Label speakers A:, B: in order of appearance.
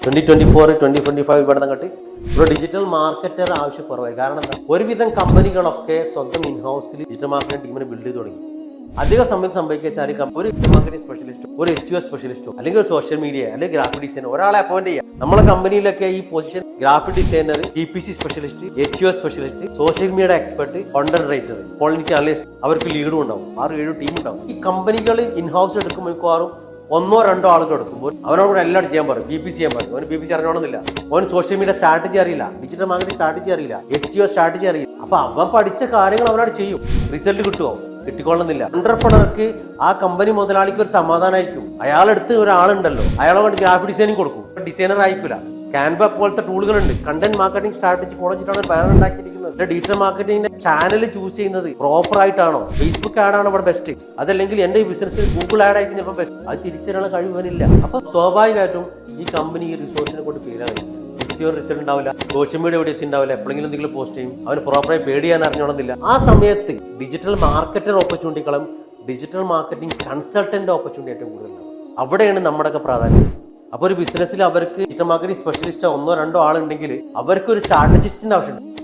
A: 2024 2025 ഇവിടെ നിന്നിട്ട് ഒരു ഡിജിറ്റൽ മാർക്കറ്റർ ആവശ്യക്കുറവായി. കാരണം എന്താ, ഒരുവിധം കമ്പനികളൊക്കെ സ്വന്തം ഇൻഹൗസിൽ ഡിജിറ്റൽ മാർക്കറ്റിംഗ് ടീമിനെ ബിൽഡ് ചെയ്ത് തുടങ്ങി. അധിക സമയം സംഭവിച്ചാൽ ഒരു മാർക്കറ്റിംഗ് സ്പെഷ്യലിസ്റ്റോ, ഒരു SEO സ്പെഷ്യലിസ്റ്റോ, അല്ലെങ്കിൽ ഒരു സോഷ്യൽ മീഡിയ, അല്ലെങ്കിൽ ഗ്രാഫിക് ഡിസൈനർ ഒരാളെ അപ്പോയിന്റ് ചെയ്യാം. നമ്മളെ കമ്പനിയിലൊക്കെ ഈ position graphic designer, PPC specialist, SEO specialist, social media expert, content writer, quality analyst, അവർക്ക് ലീഡും ഉണ്ടാവും. 6-7 ടീം ഉണ്ടാവും. ഈ കമ്പനികൾ ഇൻഹൗസ് എടുക്കുമ്പോൾ മിക്കവാറും 1-2 ആളുകൾ എടുക്കുമ്പോൾ അവനോട് എല്ലാം ചെയ്യാൻ പറയും. PPC ചെയ്യാൻ പറയും. അവന് PPC അറിയണമെന്നില്ല. അവന് സോഷ്യൽ മീഡിയ സ്ട്രാറ്റജി അറിയില്ല, ഡിജിറ്റൽ മാർക്കറ്റിംഗ് സ്ട്രാറ്റജി അറിയില്ല, SEO സ്ട്രാറ്റജി അറിയില്ല. അപ്പൊ അവൻ പഠിച്ച കാര്യങ്ങൾ അവനോട് ചെയ്യും. റിസൾട്ട് കിട്ടുമോ? കിട്ടിക്കൊള്ളുന്നില്ല. എന്റർപ്രണർക്ക് ആ കമ്പനി മുതലാളിക്ക് ഒരു സമാധാനമായിരിക്കും. അയാളെടുത്ത് ഒരാളുണ്ടല്ലോ, അയാളെ കൊണ്ട് ഗ്രാഫിക് ഡിസൈനിങ് കൊടുക്കും. ഡിസൈനർ ആയിരിക്കില്ല. ക്യാൻവ പോലത്തെ ടൂളുകളുണ്ട്. കണ്ടന്റ് മാർക്കറ്റിംഗ് സ്ട്രാറ്റജി ഫോളോ ചെയ്തിട്ടാണ് ഒരു ബാനർ ഉണ്ടാക്കിയിരിക്കുന്നത്. ഡിജിറ്റൽ മാർക്കറ്റിംഗിന്റെ ചാനൽ ചൂസ് ചെയ്യുന്നത് പ്രോപ്പർ ആയിട്ടാണോ? ഫേസ്ബുക്ക് ആഡാണോ ഇവിടെ ബെസ്റ്റ്? അതല്ലെങ്കിൽ എന്റെ ഈ ബിസിനസ്സിൽ ഗൂഗിൾ ആഡ് ആയിരിക്കും ചിലപ്പോൾ ബെസ്റ്റ്. അത് തിരിച്ചറിയാനുള്ള കഴിവനില്ല. അപ്പൊ സ്വാഭാവികമായിട്ടും ഈ കമ്പനി ഈ റിസോഴ്സിനെ കൊണ്ട് ഫെയിൽ ആയി. SEO റിസൾട്ട് ഉണ്ടാവില്ല, സോഷ്യൽ മീഡിയ എവിടെ എത്തിണ്ടാവില്ല, എപ്പോഴെങ്കിലും എന്തെങ്കിലും പോസ്റ്റ് ചെയ്യും. അവന് പ്രോപ്പറായി പേഡ് ചെയ്യാൻ അറിഞ്ഞോണമെന്നില്ല. ആ സമയത്ത് ഡിജിറ്റൽ മാർക്കറ്റർ ഓപ്പർച്യൂണിറ്റികളും ഡിജിറ്റൽ മാർക്കറ്റിംഗ് കൺസൾട്ടന്റ് ഓപ്പർച്യൂണിറ്റി ഏറ്റവും കൂടുതലുണ്ടാവും. അവിടെയാണ് നമ്മുടെയൊക്കെ പ്രാധാന്യം. അപ്പോൾ ഒരു ബിസിനസ്സിൽ അവർക്ക് ഡിജിറ്റൽ മാർക്കറ്റിംഗ് സ്പെഷ്യലിസ്റ്റോ 1-2 ആളുണ്ടെങ്കിൽ അവർക്ക് ഒരു സ്ട്രാറ്റജിസ്റ്റിന്റെ ആവശ്യമുണ്ട്.